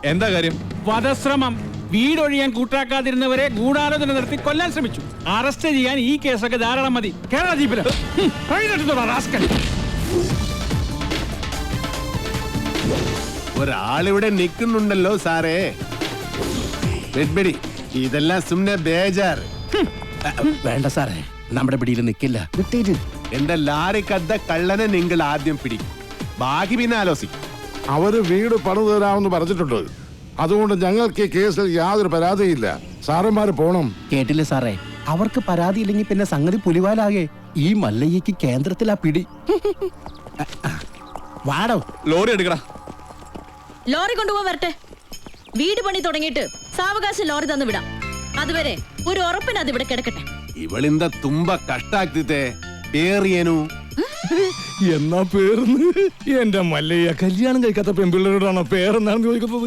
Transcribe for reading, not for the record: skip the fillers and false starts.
എന്താ കാര്യം? വധശ്രമം. വീടൊഴിയാൻ കൂട്ടാക്കാതിരുന്നവരെ ഗൂഢാലോചന നടത്തി കൊല്ലാൻ ശ്രമിച്ചു. അറസ്റ്റ് ചെയ്യാൻ ഈ കേസൊക്കെ ധാരാളം മതി. കേരള ജീപ്പില് ഒരാളിവിടെ നിൽക്കുന്നുണ്ടല്ലോ സാറേ. ഇതെല്ലാം സുമ്നെ ബേജാർ. വേണ്ട സാറേ, നമ്മുടെ പിടിയിൽ നിൽക്കില്ല. എന്റെ ലാറിക്കദ്ദ കള്ളനെ നിങ്ങൾ ആദ്യം പിടിക്കും, ബാക്കി പിന്നെ ആലോചിക്കും. അവര് വീട് പണിതു തരാമെന്ന് പറഞ്ഞിട്ടുണ്ട്. അതുകൊണ്ട് ഞങ്ങൾക്ക് ഈ കേസിൽ യാതൊരു പരാതിയില്ല. സാറന്മാര് പോണം. കേട്ടില്ലേ സാറേ, അവർക്ക് പരാതി ഇല്ലെങ്കിൽ പിന്നെ സംഗതി പുലിവാലാകെ. ഈ മല്ലയ്യക്ക് കേന്ദ്രത്തിലാ പിടി. വാടോ, ലോറി എടുക്കടാ. ലോറി കൊണ്ടുപോകാൻ വരട്ടെ. വീട് പണി തുടങ്ങിയിട്ട് സാവകാശം ലോറി തന്നു വിടാം. അതുവരെ ഒരു ഉറപ്പിന് അത് ഇവിടെ കിടക്കട്ടെ. ഇവളിന്ത തുമ്പ കഷ്ടാക്കിത്തെ പേറിയനു. എന്നാ പേർന്ന് എന്റെ മല്ലയ്യ കല്യാണം കഴിക്കാത്ത പെൺപിള്ളേരോടാണോ പേരെന്നാണ് ചോദിക്കുന്നത്?